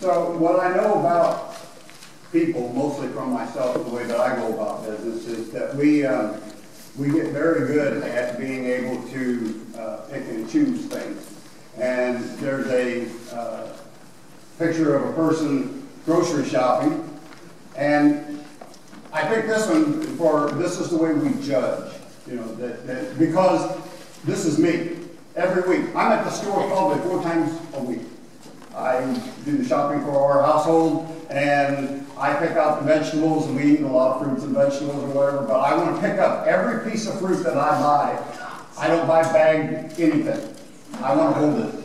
So what I know about people, mostly from myself, the way that I go about business, is that we get very good at being able to pick and choose things. And there's a picture of a person grocery shopping, and I picked this one for, this is the way we judge, you know, that because this is me. Every week. I'm at the store probably 4 times a week. I do the shopping for our household, and I pick out the vegetables, and we eat a lot of fruits and vegetables or whatever, but I want to pick up every piece of fruit that I buy. I don't buy bagged anything. I want to hold it.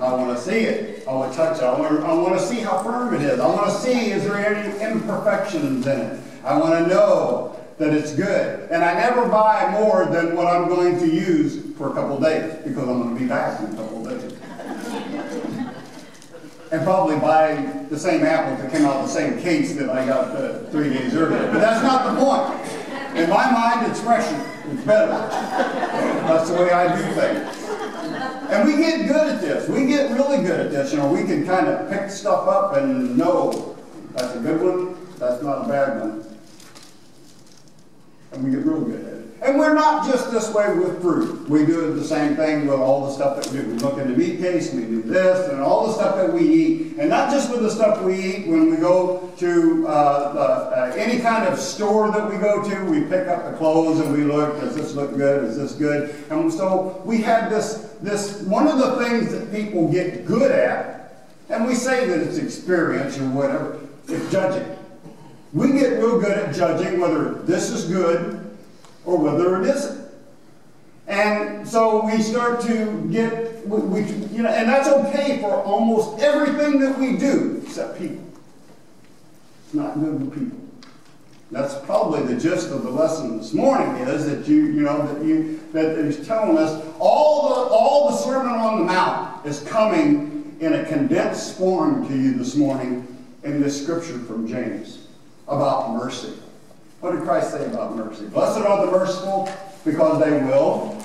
I want to see it. I want to touch it. I want to see how firm it is. I want to see, is there any imperfections in it? I want to know that it's good. And I never buy more than what I'm going to use for a couple of days, because I'm going to be back in a couple of days. And probably buy the same apples that came out of the same case that I got 3 days earlier. But that's not the point. In my mind, it's fresher. It's better. That's the way I do things. And we get good at this. We get really good at this. You know, we can kind of pick stuff up and know that's a good one, that's not a bad one. And we get real good at it. And we're not just this way with fruit. We do the same thing with all the stuff that we do. We look in the meat case, and we do this, and all the stuff that we eat. And not just with the stuff we eat. When we go to any kind of store that we go to, we pick up the clothes and we look, does this look good? Is this good? And so we have this one of the things that people get good at, and we say that it's experience or whatever, is judging. We get real good at judging whether this is good or whether it isn't. And so we start to get, you know, and that's okay for almost everything that we do, except people. It's not good with people. That's probably the gist of the lesson this morning, is that that he's telling us all the Sermon on the Mount is coming in a condensed form to you this morning in this scripture from James about mercy. What did Christ say about mercy? Blessed are the merciful, because they will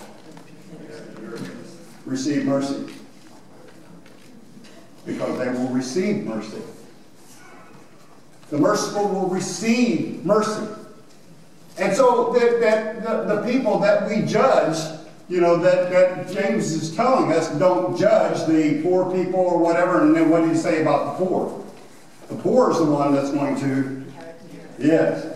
receive mercy. Because they will receive mercy. The merciful will receive mercy. And so the people that we judge, you know, that James is telling us, don't judge the poor people or whatever. And then what did he say about the poor? The poor is the one that's going to, yes.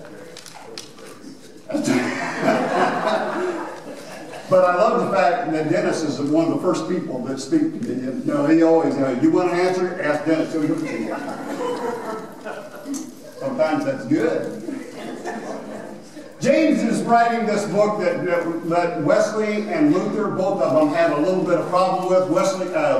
But I love the fact that Dennis is one of the first people that speak to me. You know, he always, you want an answer? Ask Dennis. He'll give it to you. Sometimes that's good. James is writing this book that Wesley and Luther, both of them, had a little bit of problem with.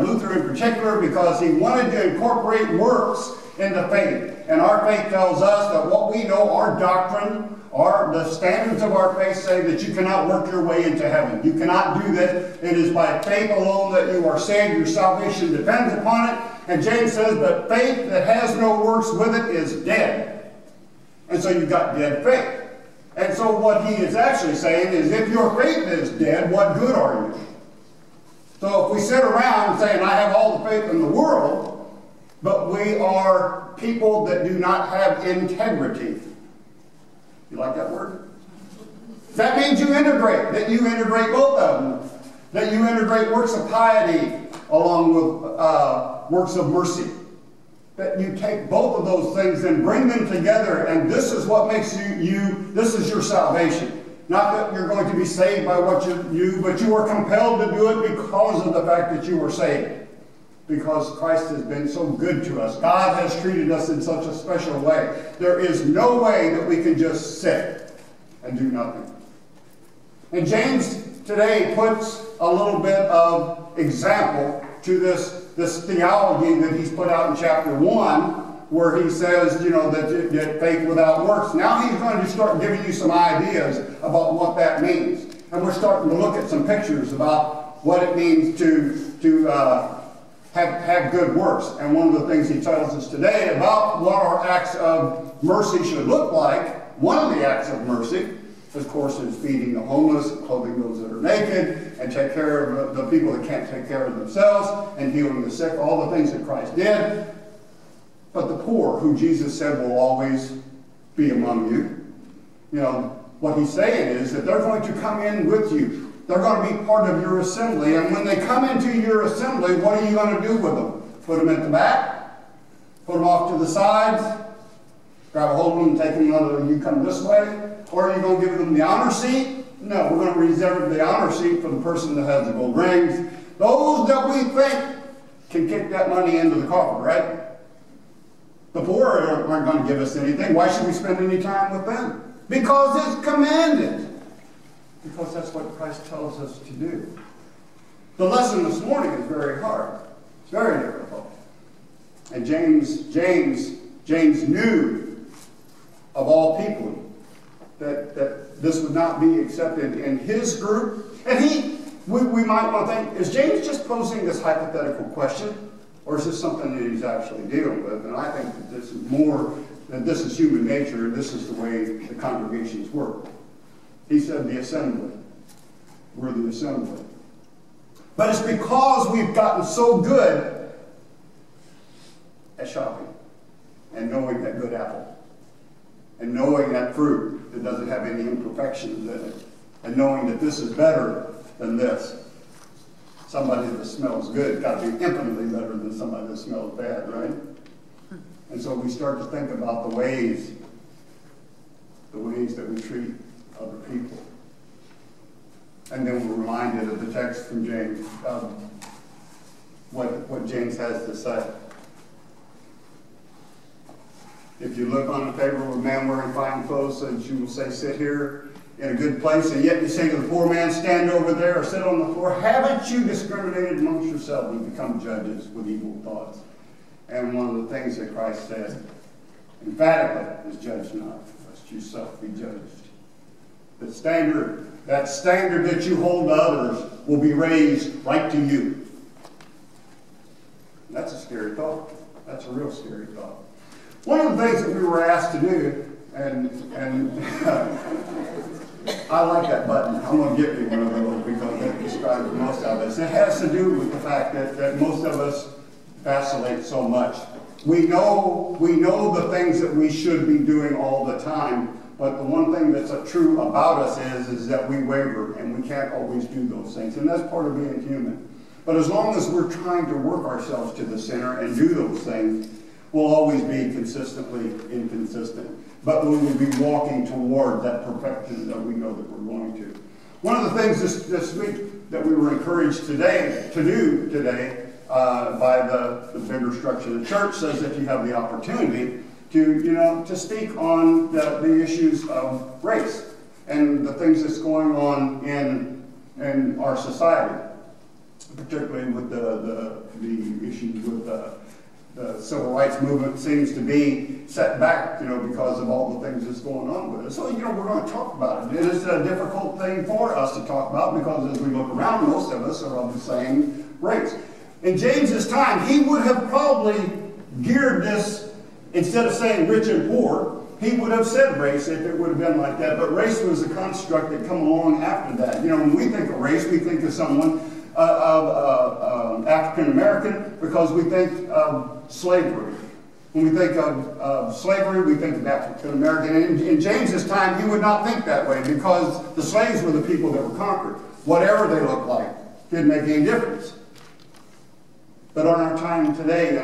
Luther in particular, because he wanted to incorporate works into faith. And our faith tells us that what we know, our doctrine, the standards of our faith say that you cannot work your way into heaven. You cannot do that. It is by faith alone that you are saved. Your salvation depends upon it. And James says that faith that has no works with it is dead. And so you've got dead faith. And so what he is actually saying is, if your faith is dead, what good are you? So if we sit around saying, I have all the faith in the world, but we are people that do not have integrity. You like that word? That means you integrate, that you integrate both of them. That you integrate works of piety along with works of mercy. That you take both of those things and bring them together, and this is what makes this is your salvation. Not that you're going to be saved by what you do, but you are compelled to do it because of the fact that you are saved. Because Christ has been so good to us. God has treated us in such a special way. There is no way that we can just sit and do nothing. And James today puts a little bit of example to this theology that he's put out in chapter 1, where he says, you know, that faith without works. Now he's going to start giving you some ideas about what that means. And we're starting to look at some pictures about what it means to have good works. And one of the things he tells us today about what our acts of mercy should look like, one of the acts of mercy, of course, is feeding the homeless, clothing those that are naked, and take care of the people that can't take care of themselves, and healing the sick, all the things that Christ did. but the poor, who Jesus said will always be among you. You know, what he's saying is that they're going to come in with you. They're going to be part of your assembly. And when they come into your assembly, what are you going to do with them? Put them at the back? Put them off to the sides? Grab a hold of them and take them another, you come this way? Or are you going to give them the honor seat? No, we're going to reserve the honor seat for the person that has the gold rings. Those that we think can kick that money into the coffer, right? The poor aren't going to give us anything. Why should we spend any time with them? Because it's commanded. Because that's what Christ tells us to do. The lesson this morning is very hard. It's very difficult. And James knew of all people that this would not be accepted in his group. And we might want to think, is James just posing this hypothetical question? Or is this something that he's actually dealing with? And I think that this is more, that this is human nature, and this is the way the congregations work. He said the assembly. We're the assembly. But it's because we've gotten so good at shopping and knowing that good apple and knowing that fruit that doesn't have any imperfections in it and knowing that this is better than this. Somebody that smells good got to be infinitely better than somebody that smells bad, right? And so we start to think about the ways that we treat other people. And then we're reminded of the text from James, what James has to say. If you look on the favor of a man wearing fine clothes, so that you will say, sit here in a good place, and yet you say to the poor man, stand over there or sit on the floor. Haven't you discriminated amongst yourselves and become judges with evil thoughts? And one of the things that Christ said emphatically is judge not, lest yourself be judged. The standard, that standard that you hold to others will be raised right to you. And that's a scary thought. That's a real scary thought. One of the things that we were asked to do, and I like that button. I'm going to get me one of those because that describes most of us. It has to do with the fact that most of us vacillate so much. We know the things that we should be doing all the time, but the one thing that's true about us is that we waver and we can't always do those things. And that's part of being human. But as long as we're trying to work ourselves to the center and do those things, we'll always be consistently inconsistent. But we will be walking toward that perfection that we know that we're going to. One of the things this week that we were encouraged to do today by the bigger structure of the church says that you have the opportunity to speak on the issues of race and the things that's going on in our society, particularly with the issues with the civil rights movement seems to be set back, because of all the things that's going on with it. So, we're going to talk about it. It is a difficult thing for us to talk about because as we look around, most of us are of the same race. In James's time, he would have probably geared this, instead of saying rich and poor, he would have said race if it would have been like that. But race was a construct that come along after that. When we think of race, we think of someone of African American because we think of slavery. When we think of slavery, we think of African American. And in James's time, he would not think that way because the slaves were the people that were conquered. Whatever they looked like didn't make any difference. But on our time today, we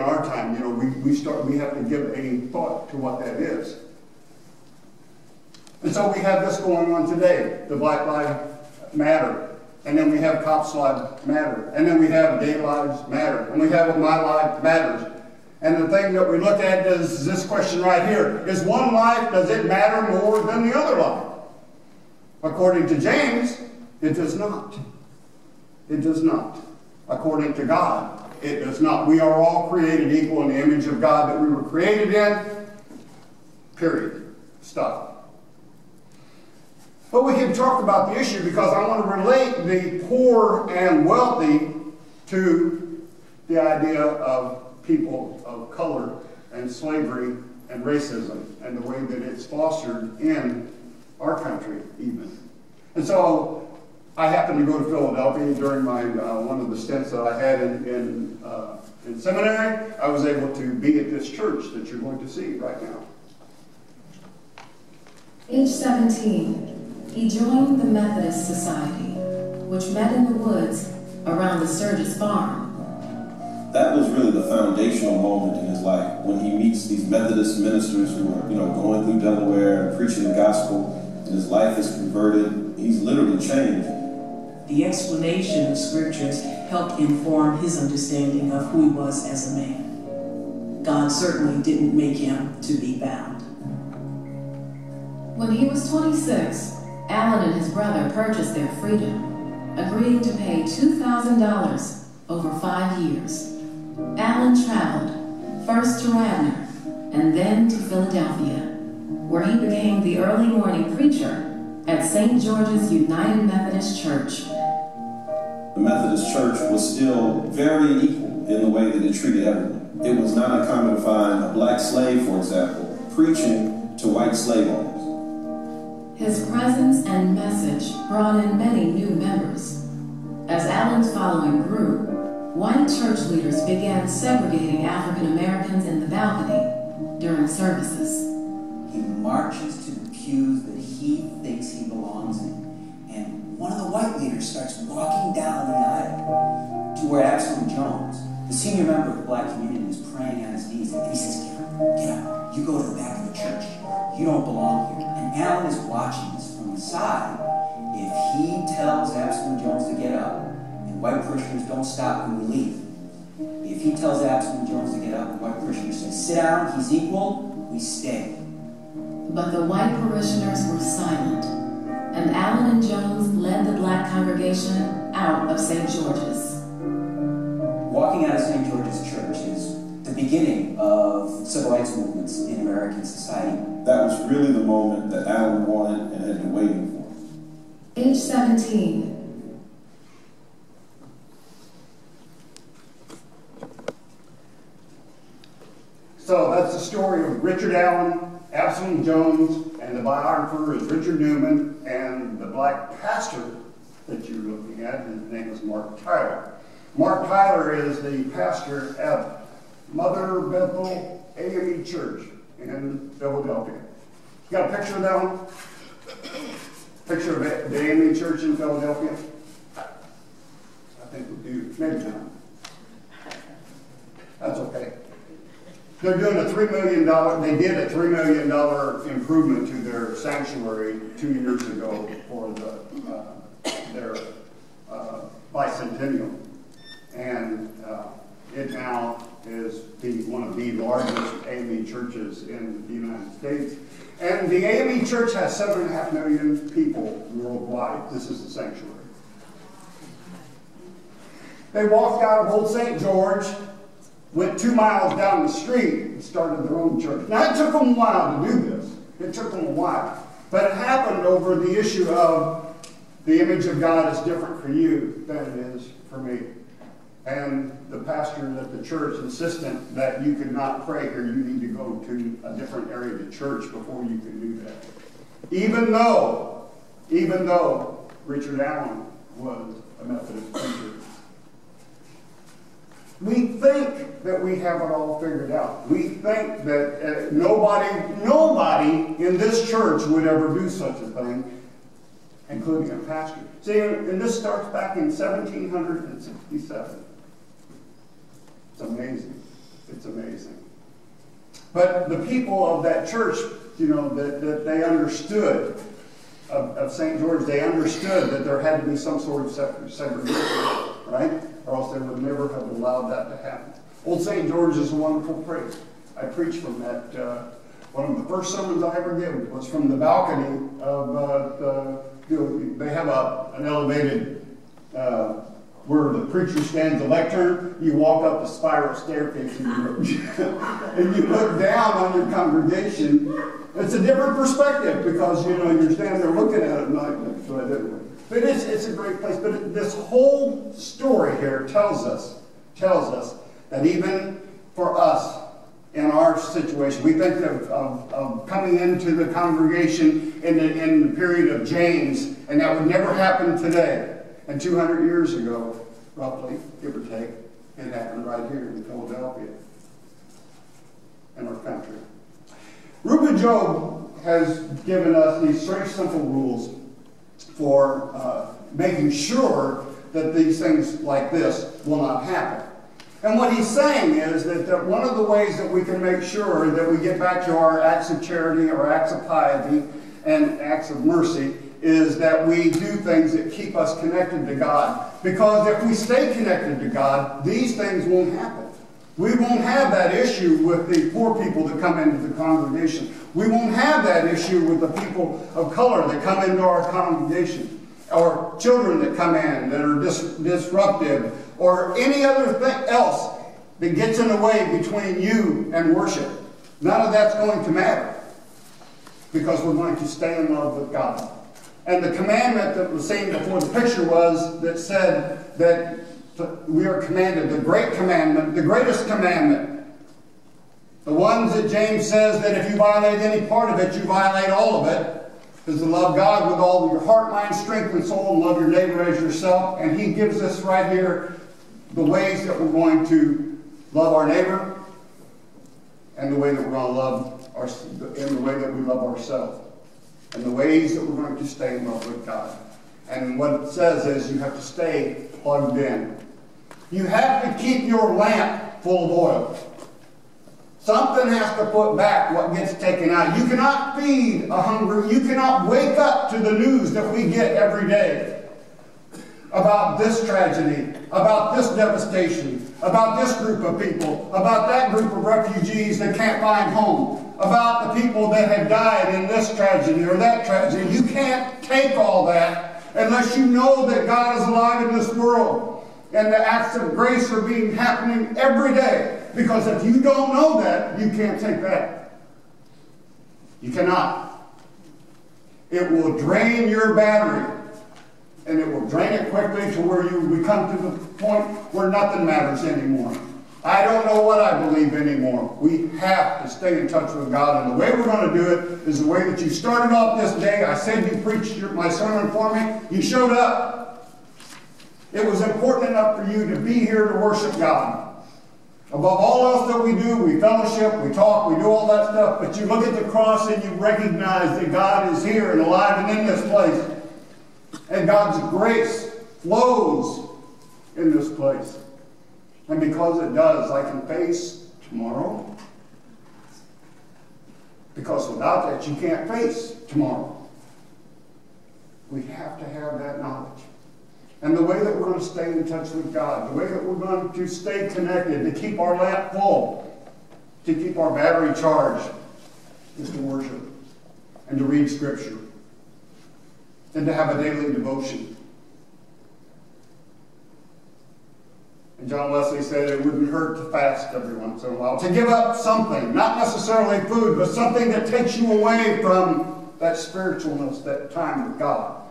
have to give a thought to what that is. And so we have this going on today, the Black Lives Matter. And then we have Cops' Lives Matter. And then we have Gay Lives Matter. And we have My Life Matters. And the thing that we look at is this question right here. Is one life, does it matter more than the other life? According to James, it does not. It does not. According to God, it does not. We are all created equal in the image of God that we were created in. Period. Stop. But we can talk about the issue because I want to relate the poor and wealthy to the idea of people of color and slavery and racism and the way that it's fostered in our country even. And so I happened to go to Philadelphia during my one of the stints that I had in seminary. I was able to be at this church that you're going to see right now. Age 17, he joined the Methodist Society, which met in the woods around the Sturgis farm. That was really the foundational moment in his life, when he meets these Methodist ministers who are, going through Delaware and preaching the gospel, and his life is converted. He's literally changed. The explanation of scriptures helped inform his understanding of who he was as a man. God certainly didn't make him to be bound. When he was 26, Alan and his brother purchased their freedom, agreeing to pay $2,000 over 5 years. Alan traveled, first to Radnor, and then to Philadelphia, where he became the early morning preacher at St. George's United Methodist Church. The Methodist Church was still very equal in the way that it treated everyone. It was not uncommon to find a black slave, for example, preaching to white slave owners. His presence and message brought in many new members. As Alan's following grew, white church leaders began segregating African Americans in the balcony during services. He marches to the pews that he thinks he belongs in, and one of the white leaders starts walking down the aisle to where Absalom Jones, the senior member of the black community, is praying on his knees, and he says, get up, you go to the back of the church, you don't belong here. And Alan is watching this from the side. If he tells Absalom Jones to get up, and white parishioners don't stop when we leave, if he tells Absalom Jones to get up, and white parishioners say, sit down, he's equal, we stay. But the white parishioners were silent, and Alan and Jones led the black congregation out of St. George's. Walking out of St. George's Church is the beginning of civil rights movements in American society. That was really the moment that Alan wanted and had been waiting for. Age 17. So that's the story of Richard Allen, Absalom Jones, and the biographer is Richard Newman, and the black pastor that you're looking at, his name is Mark Tyler. Mark Tyler is the pastor at Mother Bethel AME Church in Philadelphia. You got a picture of that one? Picture of the AME Church in Philadelphia? I think we do. Maybe not. That's okay. They're doing a $3 million, they did a $3 million improvement to their sanctuary 2 years ago for their bicentennial. And it now is one of the largest AME churches in the United States. And the AME church has 7.5 million people worldwide. This is the sanctuary. They walked out of Old St. George, went 2 miles down the street, and started their own church. Now, it took them a while to do this. It took them a while. But it happened over the issue of the image of God is different for you than it is for me. And the pastor at the church insisted that you could not pray here. You need to go to a different area of the church before you can do that. Even though Richard Allen was a Methodist preacher. We think that we have it all figured out. We think that nobody in this church would ever do such a thing, including a pastor. See, and this starts back in 1767. It's amazing. It's amazing. But the people of that church, that they understood of St. George, they understood that there had to be some sort of segregation, right? Or else they would never have allowed that to happen. Old St. George is a wonderful place. I preached from that. One of the first sermons I ever did was from the balcony of they have an elevated where the preacher stands a lectern. You walk up a spiral staircase and you look down on your congregation. It's a different perspective because you're standing there looking at it anyway. But it's a great place. But this whole story here tells us that even for us in our situation. We think of coming into the congregation in the period of James, and that would never happen today. And 200 years ago, roughly, give or take, it happened right here in Philadelphia, in our country. Reuben Job has given us these very simple rules for making sure that these things like this will not happen. And what he's saying is that one of the ways that we can make sure that we get back to our acts of charity, our acts of piety, and acts of mercy is that we do things that keep us connected to God. Because if we stay connected to God, these things won't happen. We won't have that issue with the poor people that come into the congregation. We won't have that issue with the people of color that come into our congregation, or children that come in that are disruptive, or any other thing else that gets in the way between you and worship. None of that's going to matter, because we're going to stay in love with God. And the commandment that was seen before the picture was that said that we are commanded, the great commandment, the greatest commandment, the ones that James says that if you violate any part of it, you violate all of it, is to love God with all of your heart, mind, strength, and soul, and love your neighbor as yourself. And he gives us right here the ways that we're going to love our neighbor, and the way that we're going to love in the way that we love ourselves, and the ways that we're going to stay in love with God. And what it says is you have to stay plugged in. You have to keep your lamp full of oil. Something has to put back what gets taken out. You cannot feed a hunger. You cannot wake up to the news that we get every day about this tragedy, about this devastation, about this group of people, about that group of refugees that can't find home, about the people that have died in this tragedy or that tragedy. You can't take all that unless you know that God is alive in this world and the acts of grace are happening every day. Because if you don't know that, you can't take that. You cannot. It will drain your battery. And it will drain it quickly to where we come to the point where nothing matters anymore. I don't know what I believe anymore. We have to stay in touch with God. And the way we're going to do it is the way that you started off this day. I said you preached my sermon for me. You showed up. It was important enough for you to be here to worship God. Above all else that we do, we fellowship, we talk, we do all that stuff. But you look at the cross and you recognize that God is here and alive and in this place. And God's grace flows in this place. And because it does, I can face tomorrow. Because without that, you can't face tomorrow. We have to have that knowledge. And the way that we're going to stay in touch with God, the way that we're going to stay connected, to keep our lamp full, to keep our battery charged, is to worship and to read Scripture and to have a daily devotion. And John Wesley said it wouldn't hurt to fast every once in a while, to give up something, not necessarily food, but something that takes you away from that spiritualness, that time with God.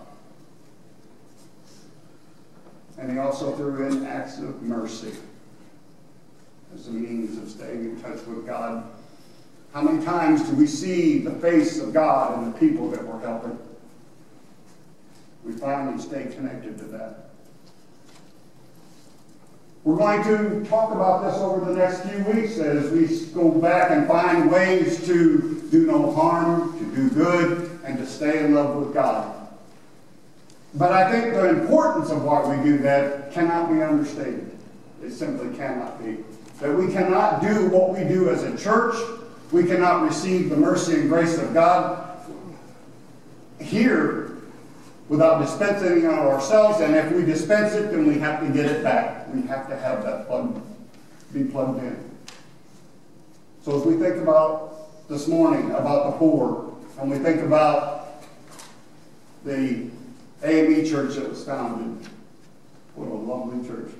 And he also threw in acts of mercy as a means of staying in touch with God. How many times do we see the face of God in the people that we're helping? We finally stay connected to that. We're going to talk about this over the next few weeks as we go back and find ways to do no harm, to do good, and to stay in love with God. But I think the importance of why we do that cannot be understated. It simply cannot be. That we cannot do what we do as a church. We cannot receive the mercy and grace of God here without dispensing it on ourselves. And if we dispense it, then we have to get it back. We have to have that be plugged in. So as we think about this morning, about the poor, and we think about the AME church that was founded. What a lovely church.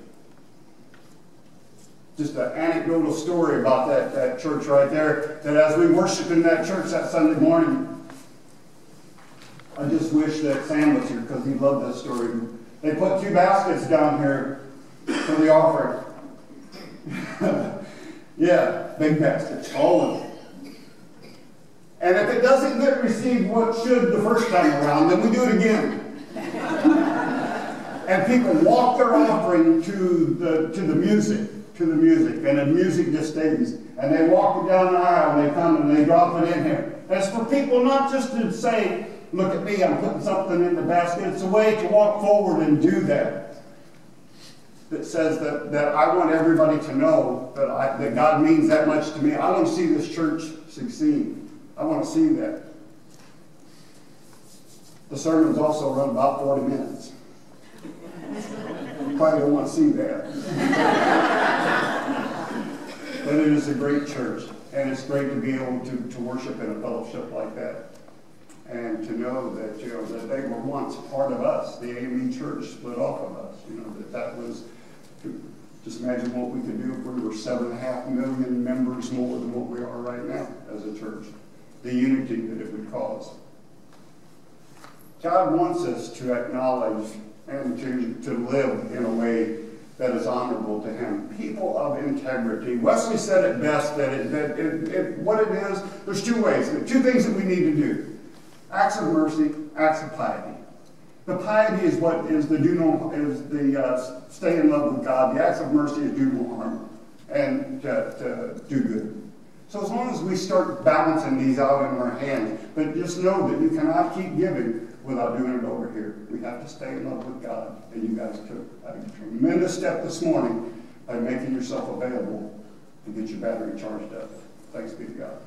Just an anecdotal story about that church right there, that as we worshiped in that church that Sunday morning, I just wish that Sam was here because he loved that story. They put 2 baskets down here for the offering. Yeah, big basket, all of it. And if it doesn't get received what should the first time around, then we do it again. And people walk their offering to the music, and the music just stays. And they walk it down the aisle, and they come and they drop it in here. And it's for people not just to say, look at me, I'm putting something in the basket. It's a way to walk forward and do that. That says that I want everybody to know that God means that much to me. I want to see this church succeed. I want to see that. The sermons also run about 40 minutes. You probably don't want to see that. But it is a great church, and it's great to be able to worship in a fellowship like that. And to know that, that they were once part of us. The AME church split off of us. That was, just imagine what we could do if we were 7.5 million members more than what we are right now as a church. The unity that it would cause. God wants us to acknowledge and to live in a way that is honorable to Him. People of integrity. Wesley said it best that what it is, there's two ways, two things that we need to do. Acts of mercy, acts of piety. The piety is what is the stay in love with God. The acts of mercy is do no harm and to do good. So as long as we start balancing these out in our hands, but just know that you cannot keep giving without doing it over here. We have to stay in love with God. And you guys took a tremendous step this morning by making yourself available to get your battery charged up. Thanks be to God.